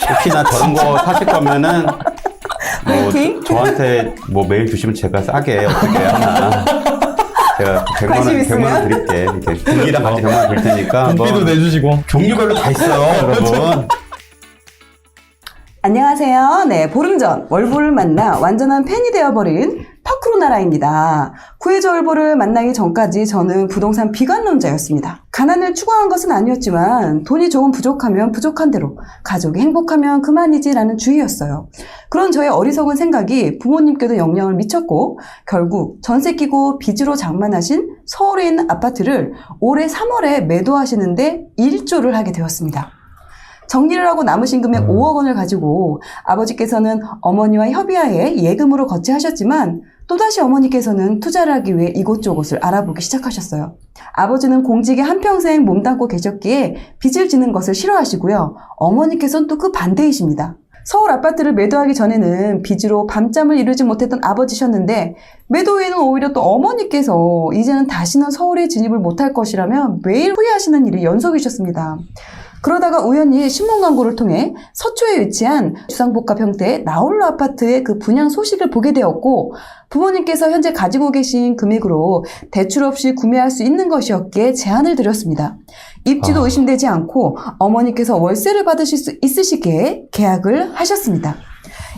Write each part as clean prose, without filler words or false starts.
혹시나 저런 거 사실 거면은 뭐 저한테 뭐 메일 주시면 제가 싸게 어떻게 하나 제가 100만 원 드릴게. 이렇게 등기랑 같이 100만 원 드릴 테니까 등비도 내주시고 종류별로 다 있어요, 여러분. 안녕하세요. 네, 보름 전 월보를 만나 완전한 팬이 되어버린 파크로나라입니다. 구해줘 월보를 만나기 전까지 저는 부동산 비관론자였습니다. 가난을 추구한 것은 아니었지만 돈이 조금 부족하면 부족한 대로, 가족이 행복하면 그만이지라는 주의였어요. 그런 저의 어리석은 생각이 부모님께도 영향을 미쳤고 결국 전세 끼고 빚으로 장만하신 서울에 있는 아파트를 올해 3월에 매도하시는데 일조를 하게 되었습니다. 정리를 하고 남으신 금액 5억 원을 가지고 아버지께서는 어머니와 협의하에 예금으로 거치하셨지만 또다시 어머니께서는 투자를 하기 위해 이곳저곳을 알아보기 시작하셨어요. 아버지는 공직에 한평생 몸담고 계셨기에 빚을 지는 것을 싫어하시고요. 어머니께서는 또 그 반대이십니다. 서울 아파트를 매도하기 전에는 빚으로 밤잠을 이루지 못했던 아버지셨는데 매도 후에는 오히려 또 어머니께서 이제는 다시는 서울에 진입을 못할 것이라며 매일 후회하시는 일이 연속이셨습니다. 그러다가 우연히 신문 광고를 통해 서초에 위치한 주상복합 형태의 나홀로 아파트의 그 분양 소식을 보게 되었고 부모님께서 현재 가지고 계신 금액으로 대출 없이 구매할 수 있는 것이었기에 제안을 드렸습니다. 입지도 의심되지 않고 어머니께서 월세를 받으실 수 있으시기에 계약을 하셨습니다.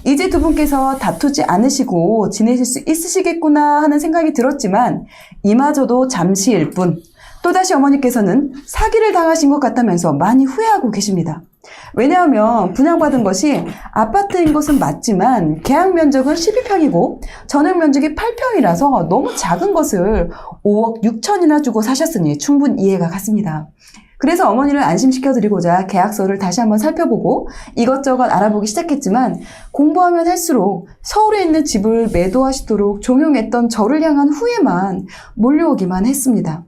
이제 두 분께서 다투지 않으시고 지내실 수 있으시겠구나 하는 생각이 들었지만 이마저도 잠시일 뿐 또다시 어머니께서는 사기를 당하신 것 같다면서 많이 후회하고 계십니다. 왜냐하면 분양받은 것이 아파트인 것은 맞지만 계약 면적은 12평이고 전용 면적이 8평이라서 너무 작은 것을 5억 6천이나 주고 사셨으니 충분히 이해가 갔습니다. 그래서 어머니를 안심시켜드리고자 계약서를 다시 한번 살펴보고 이것저것 알아보기 시작했지만 공부하면 할수록 서울에 있는 집을 매도하시도록 종용했던 저를 향한 후회만 몰려오기만 했습니다.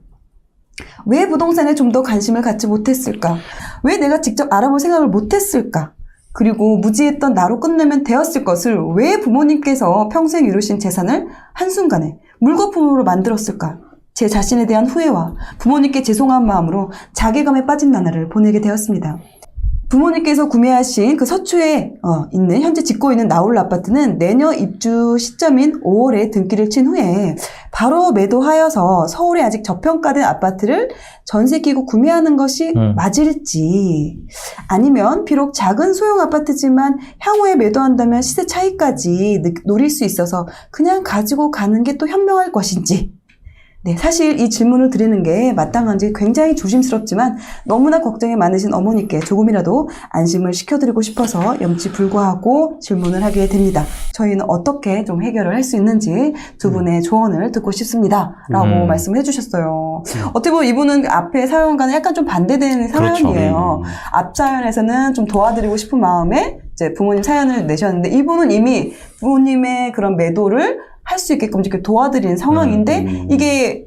왜 부동산에 좀 더 관심을 갖지 못했을까? 왜 내가 직접 알아볼 생각을 못했을까? 그리고 무지했던 나로 끝내면 되었을 것을 왜 부모님께서 평생 이루신 재산을 한순간에 물거품으로 만들었을까? 제 자신에 대한 후회와 부모님께 죄송한 마음으로 자괴감에 빠진 나날을 보내게 되었습니다. 부모님께서 구매하신 그 서초에 있는 현재 짓고 있는 나홀로 아파트는 내년 입주 시점인 5월에 등기를 친 후에 바로 매도하여서 서울에 아직 저평가된 아파트를 전세 끼고 구매하는 것이 맞을지 아니면 비록 작은 소형 아파트지만 향후에 매도한다면 시세 차이까지 노릴 수 있어서 그냥 가지고 가는 게 또 현명할 것인지 네, 사실 이 질문을 드리는 게 마땅한지 굉장히 조심스럽지만 너무나 걱정이 많으신 어머니께 조금이라도 안심을 시켜드리고 싶어서 염치불구하고 질문을 하게 됩니다. 저희는 어떻게 좀 해결을 할 수 있는지 두 분의 조언을 듣고 싶습니다. 라고 말씀을 해주셨어요. 어떻게 보면 이분은 앞에 사연과는 약간 좀 반대되는 사연이에요. 그렇죠. 앞 사연에서는 좀 도와드리고 싶은 마음에 이제 부모님 사연을 내셨는데 이분은 이미 부모님의 그런 매도를 할 수 있게끔 이렇게 도와드리는 상황인데 이게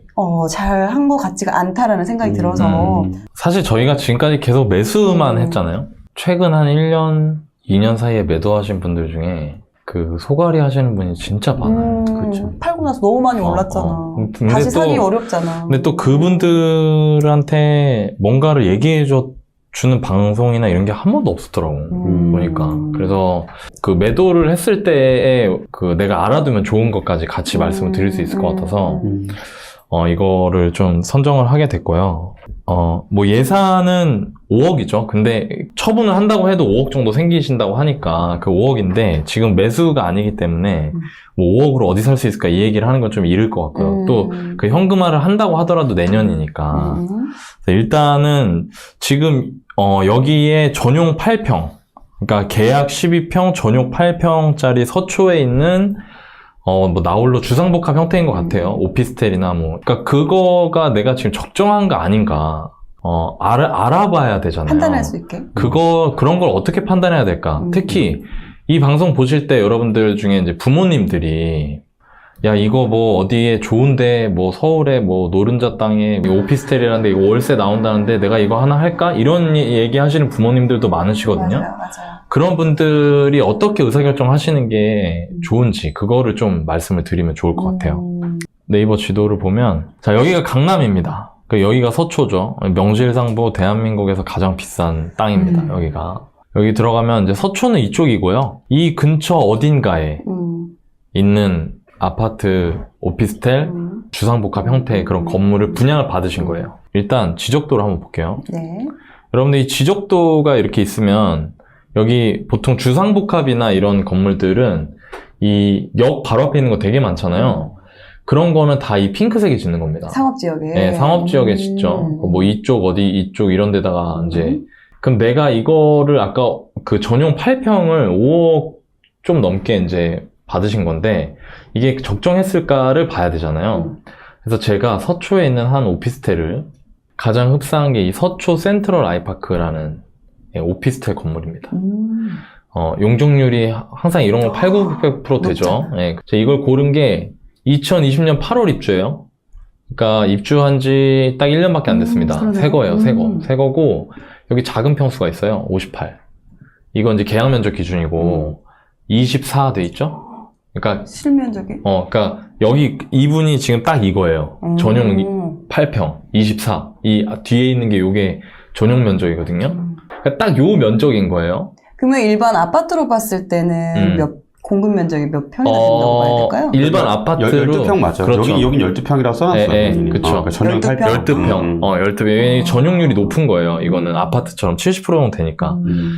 잘 한 것 같지가 않다라는 생각이 들어서 사실 저희가 지금까지 계속 매수만 했잖아요. 최근 한 1년, 2년 사이에 매도하신 분들 중에 그 소갈이 하시는 분이 진짜 많아요. 그렇죠. 팔고 나서 너무 많이 올랐잖아. 근데 다시 또- 사기 어렵잖아. 근데 또 그분들한테 뭔가를 얘기해줘 주는 방송이나 이런 게 한 번도 없었더라고 보니까. 그래서 그 매도를 했을 때에 그 내가 알아두면 좋은 것까지 같이 말씀을 드릴 수 있을 것 같아서 이거를 좀 선정을 하게 됐고요. 뭐 예산은 5억이죠. 근데 처분을 한다고 해도 5억 정도 생기신다고 하니까 그 5억인데 지금 매수가 아니기 때문에 뭐 5억으로 어디 살 수 있을까 이 얘기를 하는 건 좀 이를 것 같고요. 또 그 현금화를 한다고 하더라도 내년이니까. 일단은 지금 여기에 전용 8평, 그러니까 계약 12평, 전용 8평짜리 서초에 있는 뭐 나홀로 주상복합 형태인 것 같아요. 오피스텔이나 뭐. 그러니까 그거가 내가 지금 적정한 거 아닌가. 알아봐야 되잖아요. 판단할 수 있게. 그런 걸 어떻게 판단해야 될까? 특히 이 방송 보실 때 여러분들 중에 이제 부모님들이 야 이거 뭐 어디에 좋은데 뭐 서울에 뭐 노른자 땅에 오피스텔이라는데 이거 월세 나온다는데 내가 이거 하나 할까? 이런 얘기 하시는 부모님들도 많으시거든요. 맞아요. 그런 분들이 어떻게 의사결정 하시는 게 좋은지 그거를 좀 말씀을 드리면 좋을 것 같아요. 네이버 지도를 보면 자 여기가 강남입니다. 여기가 서초죠. 명실상부 대한민국에서 가장 비싼 땅입니다. 여기가. 여기 들어가면 이제 서초는 이쪽이고요. 이 근처 어딘가에 있는 아파트, 오피스텔, 주상복합 형태의 그런 건물을 분양을 받으신 거예요. 일단 지적도를 한번 볼게요. 네. 여러분들 이 지적도가 이렇게 있으면 여기 보통 주상복합이나 이런 건물들은 이 역 바로 앞에 있는 거 되게 많잖아요. 그런 거는 다 이 핑크색이 짓는 겁니다. 상업지역에. 네, 상업지역에 짓죠. 뭐 이쪽 어디 이쪽 이런 데다가 이제 그럼 내가 이거를 아까 그 전용 8평을 5억 좀 넘게 이제 받으신 건데 이게 적정했을까를 봐야 되잖아요. 그래서 제가 서초에 있는 한 오피스텔을 가장 흡사한 게 이 서초 센트럴 아이파크라는 오피스텔 건물입니다. 용적률이 항상 이런 거 8,900% 되죠. 네, 제가 이걸 고른 게 2020년 8월 입주예요. 그러니까 입주한 지 딱 1년밖에 안 됐습니다. 새 거예요, 새 거. 새 거고 여기 작은 평수가 있어요. 58. 이건 이제 계약 면적 기준이고 24 돼 있죠? 그러니까 실면적이? 그러니까 여기 이분이 지금 딱 이거예요. 전용 8평, 24. 이 뒤에 있는 게 요게 전용 면적이거든요. 그러니까 딱 요 면적인 거예요. 그러면 일반 아파트로 봤을 때는 공급 면적이 몇 평이나 된다고 봐야 될까요? 일반 아파트로 12평 맞아요. 그렇죠. 여긴 12평이라고 써놨어요. 네, 그렇죠. 그러니까 전용 12평? 8평. 12평. 전용률이 높은 거예요. 이거는 아파트처럼 70% 정도 되니까.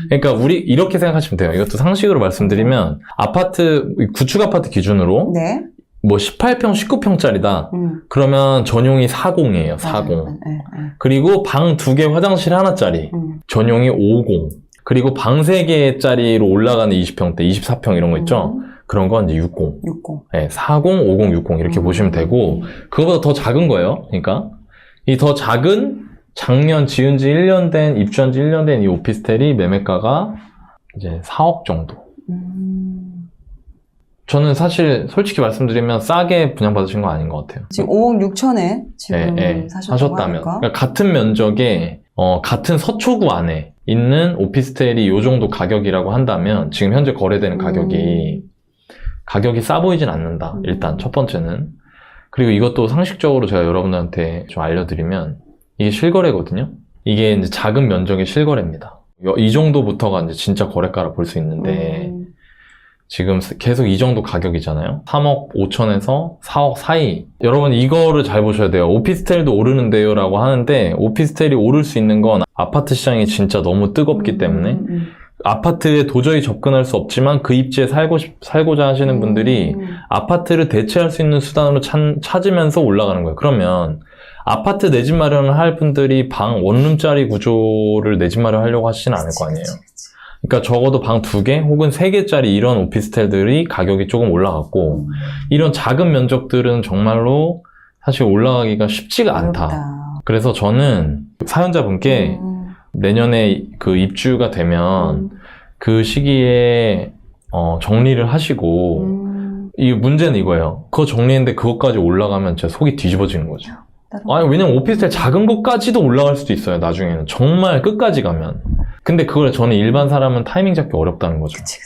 그러니까 우리 이렇게 생각하시면 돼요. 이것도 상식으로 말씀드리면 아파트, 구축 아파트 기준으로 네. 뭐 18평, 19평짜리다. 그러면 전용이 40이에요. 40. 네. 그리고 방 2개, 화장실 하나짜리. 전용이 50. 그리고 방 3개짜리로 올라가는 20평대, 24평 이런 거 있죠? 그런 건 이제 60. 60. 네, 40, 50, 60 이렇게 보시면 되고, 그거보다 더 작은 거예요. 그러니까 이 더 작은 작년 지은 지 1년 된, 입주한 지 1년 된 이 오피스텔이 매매가가 이제 4억 정도. 저는 사실 솔직히 말씀드리면 싸게 분양받으신 거 아닌 것 같아요. 지금 5억 6천에 지금 하셨다면. 그러니까 같은 면적에 같은 서초구 안에 있는 오피스텔이 요 정도 가격이라고 한다면 지금 현재 거래되는 가격이 싸 보이진 않는다. 일단 첫 번째는. 그리고 이것도 상식적으로 제가 여러분들한테 좀 알려드리면 이게 실거래거든요. 이게 이제 작은 면적의 실거래입니다. 이 정도부터가 이제 진짜 거래가라 볼 수 있는데 지금 계속 이 정도 가격이잖아요. 3억 5천에서 4억 사이. 여러분 이거를 잘 보셔야 돼요. 오피스텔도 오르는데요 라고 하는데 오피스텔이 오를 수 있는 건 아파트 시장이 진짜 너무 뜨겁기 때문에 아파트에 도저히 접근할 수 없지만 그 입지에 살고자 하시는 분들이 아파트를 대체할 수 있는 수단으로 찾으면서 올라가는 거예요. 그러면 아파트 내 집 마련을 할 분들이 방 원룸짜리 구조를 내 집 마련하려고 하시지는 않을 거 아니에요. 그러니까 적어도 방 2개 혹은 3개짜리 이런 오피스텔들이 가격이 조금 올라갔고 이런 작은 면적들은 정말로 사실 올라가기가 쉽지가 않다. 그래서 저는 사연자분께 내년에 그 입주가 되면 그 시기에 정리를 하시고 이 문제는 이거예요. 그거 정리했는데 그것까지 올라가면 진짜 속이 뒤집어지는 거죠. 아니 왜냐면 오피스텔 작은 것까지도 올라갈 수도 있어요. 나중에는 정말 끝까지 가면. 근데 그걸 저는 일반 사람은 타이밍 잡기 어렵다는 거죠. 그치.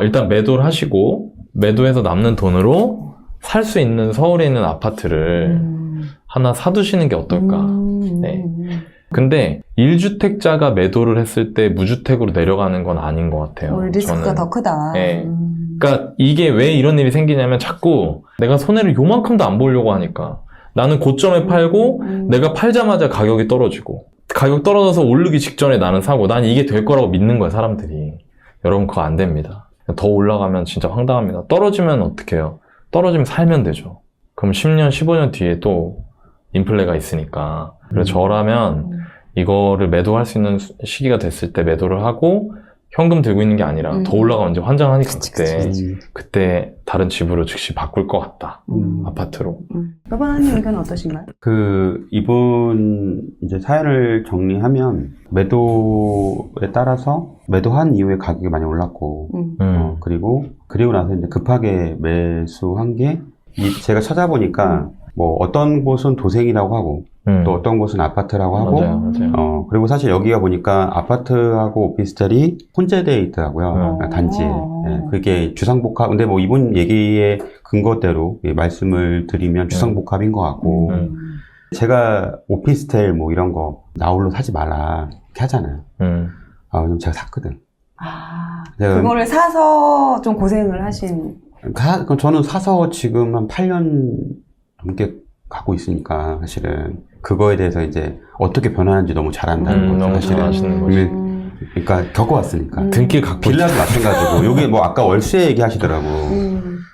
일단 매도를 하시고 매도해서 남는 돈으로 살 수 있는 서울에 있는 아파트를 하나 사두시는 게 어떨까. 네. 근데 1주택자가 매도를 했을 때 무주택으로 내려가는 건 아닌 것 같아요. 리스크가 저는. 더 크다. 네. 그러니까 이게 왜 이런 일이 생기냐면 자꾸 내가 손해를 요만큼도 안 보려고 하니까 나는 고점에 팔고 내가 팔자마자 가격이 떨어지고 가격 떨어져서 오르기 직전에 나는 사고 난 이게 될 거라고 믿는 거야 사람들이. 여러분 그거 안 됩니다. 더 올라가면 진짜 황당합니다. 떨어지면 어떻게 해요? 떨어지면 살면 되죠. 그럼 10년 15년 뒤에 또 인플레가 있으니까. 그래서 저라면 이거를 매도할 수 있는 시기가 됐을 때 매도를 하고 현금 들고 있는 게 아니라 더 올라가면 이제 환장하니까 그때 다른 집으로 즉시 바꿀 것 같다. 아파트로. 여반님 의견은 어떠신가요? 이분 이제 사연을 정리하면 매도에 따라서 매도한 이후에 가격이 많이 올랐고 그리고 나서 이제 급하게 매수한 게 제가 찾아보니까 뭐 어떤 곳은 도생이라고 하고 또 어떤 곳은 아파트라고 하고 맞아요. 그리고 사실 여기가 보니까 아파트하고 오피스텔이 혼재되어 있더라고요. 단지에. 네, 그게 주상복합. 근데 뭐 이분 얘기의 근거대로 말씀을 드리면 주상복합인 것 같고 제가 오피스텔 뭐 이런 거 나홀로 사지 말라 이렇게 하잖아요. 왜냐면 제가 샀거든. 제가 그거를 사서 좀 고생을 하신. 저는 사서 지금 한 8년 넘게 가고 있으니까 사실은 그거에 대해서 이제 어떻게 변하는지 너무 잘 안다는 거죠. 너무 사실은. 잘 아시는 거지. 그러니까 겪어왔으니까. 등길 갖고 빌라도 마찬가지고 여기 뭐 아까 월세 얘기하시더라고.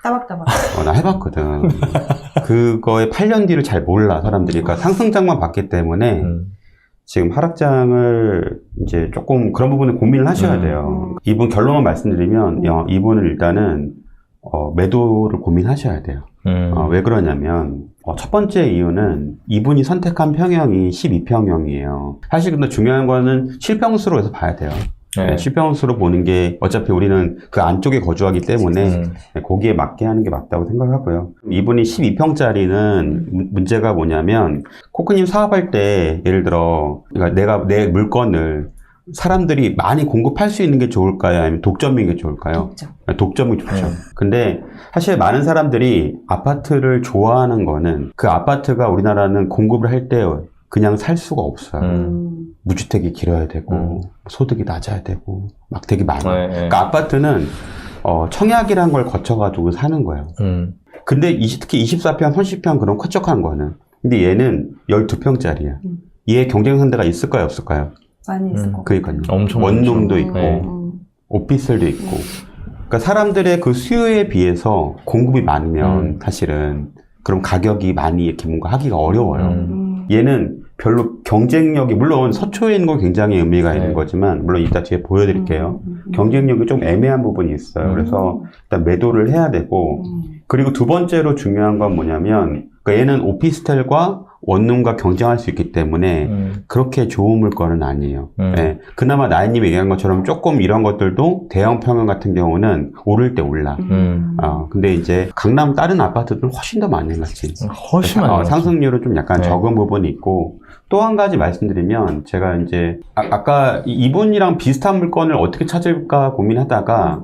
따박따박. 나 해봤거든. 그거에 8년 뒤를 잘 몰라 사람들이. 그러니까 상승장만 봤기 때문에 지금 하락장을 이제 조금 그런 부분에 고민을 하셔야 돼요. 이분 결론만 말씀드리면 이분은 일단은 매도를 고민하셔야 돼요. 왜 그러냐면 첫 번째 이유는 이분이 선택한 평형이 12평형이에요. 사실 근데 중요한 거는 실평수로 해서 봐야 돼요. 네. 실평수로 보는 게 어차피 우리는 그 안쪽에 거주하기 때문에 거기에 맞게 하는 게 맞다고 생각하고요. 이분이 12평짜리는 문제가 뭐냐면 코크님 사업할 때 예를 들어 그러니까 내가 내 물건을 사람들이 많이 공급할 수 있는 게 좋을까요? 아니면 독점인 게 좋을까요? 독점이 좋죠. 근데 사실 많은 사람들이 아파트를 좋아하는 거는 그 아파트가 우리나라는 공급을 할 때 그냥 살 수가 없어요. 무주택이 길어야 되고 소득이 낮아야 되고 막 되게 많아요. 그러니까 아파트는 청약이란 걸 거쳐가지고 사는 거예요. 근데 특히 24평, 30평 그런 쾌적한 거는 근데 얘는 12평짜리야. 얘 경쟁 상대가 있을까요? 없을까요? 많이 있을 것 같아요. 그러니까요. 엄청 원룸도 많죠. 있고 네. 오피스텔도 있고 그러니까 사람들의 그 수요에 비해서 공급이 많으면 사실은 그럼 가격이 많이 이렇게 뭔가 하기가 어려워요. 얘는 별로 경쟁력이 물론 서초에 있는 건 굉장히 의미가 있는 거지만 물론 이따 뒤에 보여드릴게요. 경쟁력이 좀 애매한 부분이 있어요. 그래서 일단 매도를 해야 되고 그리고 두 번째로 중요한 건 뭐냐면 그러니까 얘는 오피스텔과 원룸과 경쟁할 수 있기 때문에 그렇게 좋은 물건은 아니에요. 네. 그나마 나인님이 얘기한 것처럼 조금 이런 것들도 대형 평형 같은 경우는 오를 때 올라. 근데 이제 강남 다른 아파트들은 훨씬 더 많이 올랐지. 훨씬 많이 올랐죠. 상승률은 좀 약간 적은 부분이 있고 또 한 가지 말씀드리면 제가 이제 아까 이분이랑 비슷한 물건을 어떻게 찾을까 고민하다가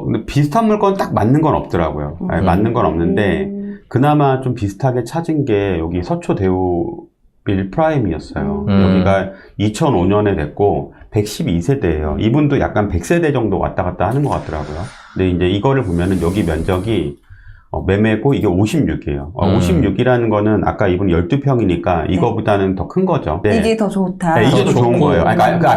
근데 비슷한 물건 딱 맞는 건 없더라고요. 아니, 맞는 건 없는데 그나마 좀 비슷하게 찾은 게 여기 서초 대우 빌프라임이었어요. 여기가 2005년에 됐고 112세대예요. 이분도 약간 100세대 정도 왔다 갔다 하는 것 같더라고요. 근데 이제 이거를 보면은 여기 면적이 매매고 이게 56이에요. 56이라는 거는 아까 이분 12평이니까 이거보다는 더 큰 거죠. 네. 이게 더 좋다. 네, 이게 더 좋은 좋고. 거예요.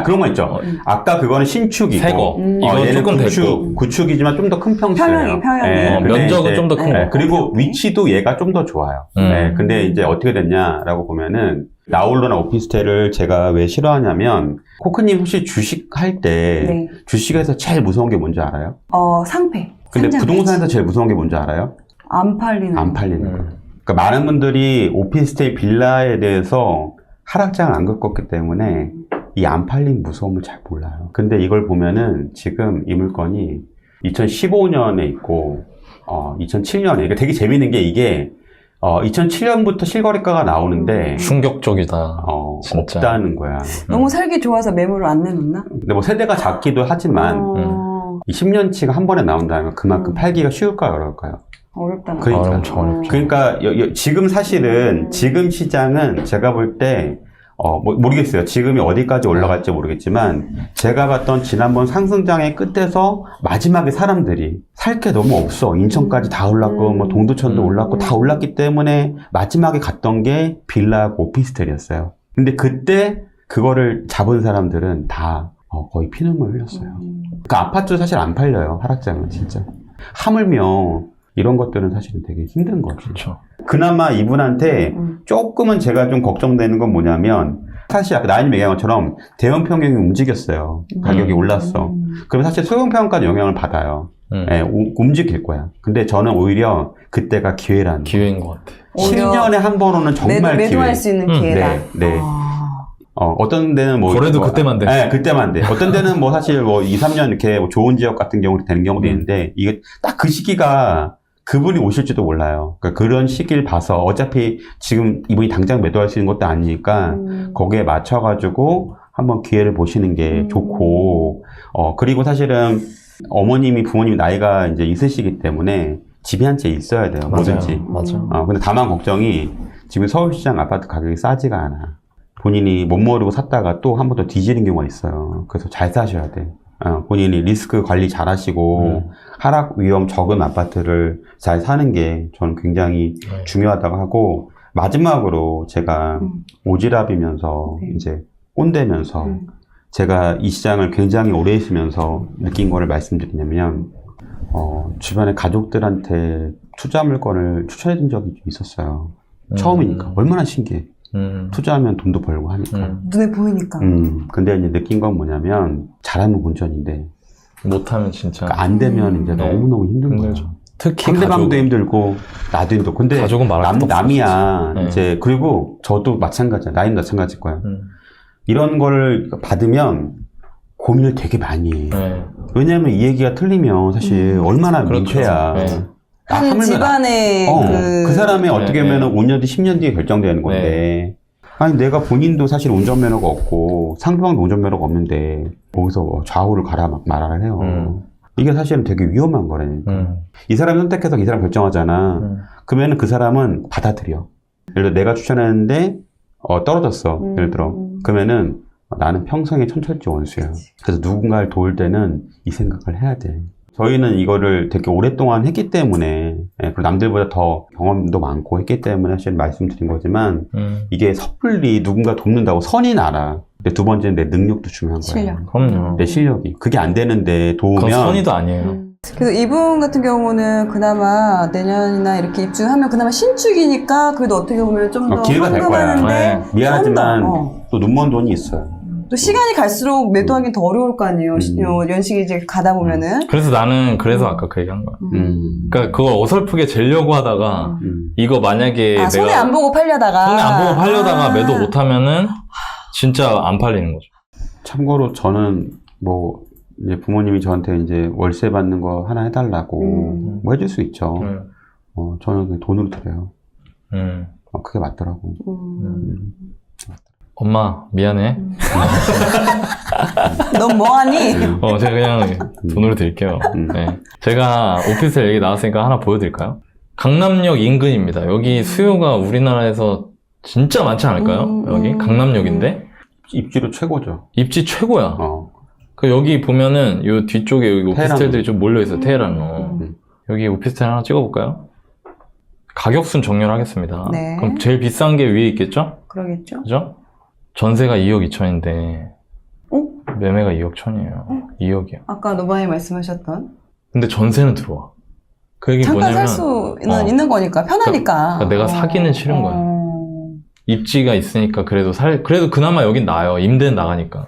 그런 거 있죠. 아까 그거는 신축이고 새 거. 이거 얘는 조금 구축, 구축이지만 좀 더 큰 평수예요. 평형이. 근데 면적은 이제 좀 더 큰 거. 그리고 위치도 얘가 좀 더 좋아요. 근데 이제 어떻게 됐냐라고 보면은 나홀로나 오피스텔을 제가 왜 싫어하냐면 코크님 혹시 주식할 때 주식에서 제일 무서운 게 뭔지 알아요? 상패. 근데 상장 부동산에서 배치. 제일 무서운 게 뭔지 알아요? 안 팔리는. 안 팔리는 거. 그러니까 많은 분들이 오피스텔 빌라에 대해서 하락장을 안 겪었기 때문에 이 안 팔린 무서움을 잘 몰라요. 근데 이걸 보면은 지금 이 물건이 2015년에 있고 2007년에 이게 되게 재밌는 게 이게 2007년부터 실거래가가 나오는데 충격적이다. 진짜. 없다는 거야. 너무 살기 좋아서 매물을 안 내놓나? 근데 뭐 세대가 작기도 하지만 이 10년치가 한 번에 나온다면 그만큼 팔기가 쉬울까요, 어려울까요? 어렵다는 그러니까. 엄청 어렵죠. 그러니까 지금 사실은 지금 시장은 제가 볼 때 모르겠어요. 지금이 어디까지 올라갈지 모르겠지만 제가 봤던 지난번 상승장의 끝에서 마지막에 사람들이 살 게 너무 없어. 인천까지 다 올랐고 뭐 동두천도 올랐고 다 올랐기 때문에 마지막에 갔던 게 빌라하고 오피스텔이었어요. 근데 그때 그거를 잡은 사람들은 다 거의 피눈물 흘렸어요. 그러니까 아파트 사실 안 팔려요. 하락장은 진짜. 하물며 이런 것들은 사실은 되게 힘든 거죠. 그렇죠. 그나마 이분한테 조금은 제가 좀 걱정되는 건 뭐냐면 사실 아까 나인님 얘기한 것처럼 대형 평형이 움직였어요. 가격이 올랐어. 그럼 사실 소형 평형까지 영향을 받아요. 네, 움직일 거야. 근데 저는 오히려 그때가 기회라는 기회인 것 같아. 10년에 한 번 오는 정말 기회. 매도할 수 있는 기회다. 네. 어떤 데는 뭐. 거래도 그때만 돼. 네, 그때만 돼. 어떤 데는 뭐 사실 뭐 2, 3년 이렇게 뭐 좋은 지역 같은 경우로 되는 경우도 있는데, 이게 딱 그 시기가 그분이 오실지도 몰라요. 그러니까 그런 시기를 봐서 어차피 지금 이분이 당장 매도할 수 있는 것도 아니니까, 거기에 맞춰가지고 한번 기회를 보시는 게 좋고, 그리고 사실은 어머님이 부모님이 나이가 이제 있으시기 때문에 집이 한 채 있어야 돼요. 뭐든지. 맞아. 근데 다만 걱정이 지금 서울시장 아파트 가격이 싸지가 않아. 본인이 못 모르고 샀다가 또 한 번 더 뒤지는 경우가 있어요. 그래서 잘 사셔야 돼. 본인이 리스크 관리 잘 하시고 하락 위험 적은 아파트를 잘 사는 게 저는 굉장히 중요하다고 하고, 마지막으로 제가 오지랖이면서 이제 꼰대면서 제가 이 시장을 굉장히 오래 있으면서 느낀 거를 말씀드리냐면, 주변에 가족들한테 투자 물건을 추천해 준 적이 좀 있었어요. 처음이니까. 얼마나 신기해. 투자하면 돈도 벌고 하니까. 눈에 보이니까. 근데 이제 느낀 건 뭐냐면, 잘하면 본전인데, 못하면 진짜. 그러니까 안 되면 이제 너무너무 힘든 거죠. 특히 상대방도 가족은. 힘들고, 나도 힘들고. 근데 가족은 말할 것도 없어, 남이야. 진짜. 이제, 그리고 저도 마찬가지야. 나이는 마찬가지일 거야. 이런 걸 받으면 고민을 되게 많이 해. 네. 왜냐하면 이 얘기가 틀리면 사실 얼마나 그렇죠. 민폐야. 네. 한 집안의 그 사람이 어떻게 네, 보면 5년 뒤, 10년 뒤에 결정되는 건데, 아니, 내가 본인도 사실 운전면허가 없고, 상대방도 운전면허가 없는데, 거기서 좌우를 가라 막 말을 해요. 이게 사실은 되게 위험한 거라니까. 이 사람 선택해서 이 사람 결정하잖아. 그러면은 그 사람은 받아들여. 예를 들어 내가 추천했는데, 떨어졌어. 예를 들어. 그러면은 나는 평생의 천철지 원수야. 그래서 누군가를 도울 때는 이 생각을 해야 돼. 저희는 이거를 되게 오랫동안 했기 때문에, 그리고 남들보다 더 경험도 많고 했기 때문에 사실 말씀드린 거지만, 이게 섣불리 누군가 돕는다고 선이 나라. 근데 두 번째는 내 능력도 중요한 거야. 실력. 그럼요. 내 실력이. 그게 안 되는데 그건 도우면. 선의도 아니에요. 그래서 이분 같은 경우는 그나마 내년이나 이렇게 입주하면 그나마 신축이니까 그래도 어떻게 보면 좀 더 기회가 될 거야. 황금하는데 미안하지만 좀 더, 또 눈먼 돈이 있어요. 또 시간이 갈수록 매도하기는 더 어려울 거 아니에요. 연식이 이제 가다 보면은. 그래서 나는 그래서 아까 그 얘기한 거야. 그러니까 그걸 어설프게 재려고 하다가 이거 만약에 내가 손해 안 보고 팔려다가 손해 안 보고 팔려다가 매도 못하면은 진짜 안 팔리는 거죠. 참고로 저는 뭐 이제 부모님이 저한테 이제 월세 받는 거 하나 해달라고 뭐 해줄 수 있죠. 저는 그냥 돈으로 드려요. 그게 맞더라고. 엄마 미안해. 넌 뭐하니? 제가 그냥 돈으로 드릴게요. 네. 제가 오피스텔 얘기 나왔으니까 하나 보여드릴까요? 강남역 인근입니다. 여기 수요가 우리나라에서 진짜 많지 않을까요? 여기 강남역인데 입지로 최고죠. 입지 최고야. 그 여기 보면은 요 뒤쪽에 여기 오피스텔들이 좀 몰려 있어요. 테헤란로. 여기 오피스텔 하나 찍어볼까요? 가격순 정렬하겠습니다. 네. 그럼 제일 비싼 게 위에 있겠죠? 그러겠죠. 그죠? 전세가 2억 2천인데 매매가 2억 1천이에요. 2억이요. 아까 노바이 말씀하셨던 근데 전세는 들어와. 그 얘기 잠깐 뭐냐면 살 수는 있는 거니까 편하니까. 그러니까 내가 사기는 싫은 거야. 입지가 있으니까 그래도 그나마 여긴 나아요. 임대는 나가니까.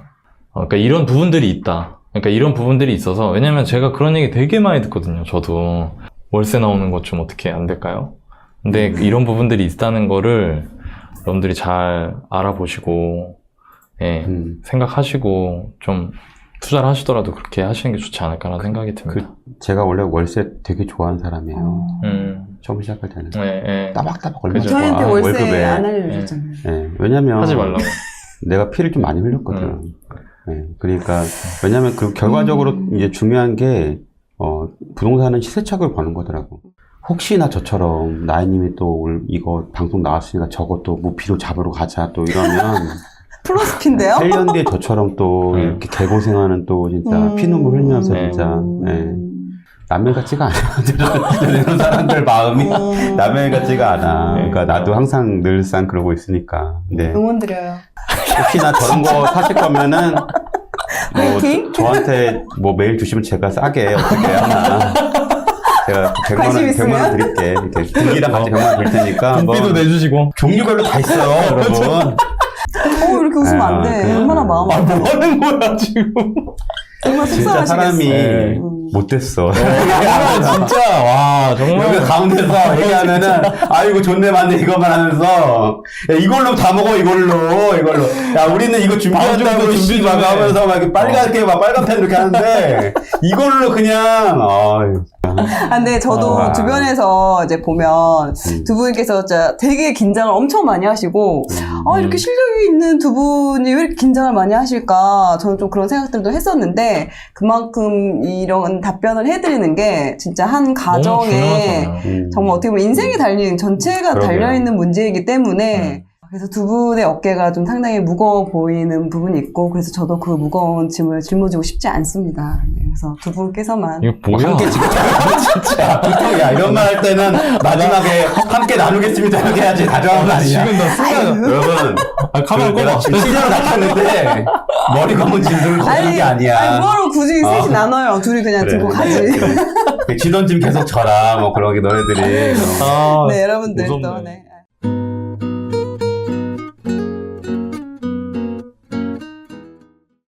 그러니까 이런 부분들이 있다. 그러니까 이런 부분들이 있어서, 왜냐면 제가 그런 얘기 되게 많이 듣거든요. 저도 월세 나오는 것 좀 어떻게 안 될까요? 근데 이런 부분들이 있다는 거를 여러분들이 잘 알아보시고, 생각하시고 좀 투자를 하시더라도 그렇게 하시는 게 좋지 않을까라는 생각이 듭니다. 제가 원래 월세 되게 좋아하는 사람이에요. 처음 시작할 때는. 따박따박 얼마 좋아. 저희한테 월세 월급에. 안 알려주셨잖아요. 왜냐면 하지 말라고. 내가 피를 좀 많이 흘렸거든. 그러니까 왜냐면 그 결과적으로 이제 중요한 게 부동산은 시세착오를 버는 거더라고. 혹시나 저처럼 나이님이 또 이거 방송 나왔으니까 저것도 뭐 비로 잡으러 가자 또 이러면 플러스핀데요? 8년 뒤에 저처럼 또 이렇게 개고생하는 또 진짜 피눈물 흘리면서 진짜 남의 같지가 않아. 이런 사람들 마음이 남의 같지가 않아. 그러니까 나도 항상 늘상 그러고 있으니까. 네. 응원드려요. 혹시나 저런 거 사실 거면은 화이팅! 저한테 뭐 메일 주시면 제가 싸게 어떻게 하나. 제가 100만 원 드릴게. 이렇게 분기랑 같이 100만 원 드릴 테니까. 분비도 내주시고. 종류별로 다 있어요, 여러분. 이렇게 웃으면 안 돼. 얼마나 마음 아파. 뭐 하는 거야, 지금? 정말 진짜 사람이 속상하시겠어. 못됐어. 진짜, 와, 정말. 여기 가운데서 얘기하면은, 아이고, 좋네, 맞네, 이거만 하면서, 야, 이걸로 다 먹어, 이걸로. 야, 우리는 이거 준비한다고, 준비 막 하면서, 막 이렇게 빨갛게, 막 빨간 펜 이렇게 하는데, 이걸로 그냥, 근데 저도 주변에서 이제 보면 두 분께서 진짜 되게 긴장을 엄청 많이 하시고, 이렇게 실력이 있는 두 분이 왜 이렇게 긴장을 많이 하실까? 저는 좀 그런 생각들도 했었는데, 그만큼 이런 답변을 해드리는 게 진짜 한 가정에 정말 어떻게 보면 인생이 달린 전체가 그러게요. 달려있는 문제이기 때문에 그래서 두 분의 어깨가 좀 상당히 무거워 보이는 부분이 있고, 그래서 저도 그 무거운 짐을 짊어지고 싶지 않습니다. 네, 그래서 두 분께서만. 이거 뭐야? 함께 지금 진짜 야 이런 말 할 때는 마지막에 함께 나누겠습니다 이렇게 해야지 다정한 거 아니야. 지금 나 순간 여러분 카메라 내가 꺼봐. 지금 시대로 나탔는데 머리 감은 짐승을 거는 게 아니야. 뭐로 굳이 셋이 나눠요. 둘이 그냥 그래, 들고 가지. 그래. 지던 짐 계속 져라 뭐 그러게 너네들이. 아, 네, 여러분들 또 무섭네. 네.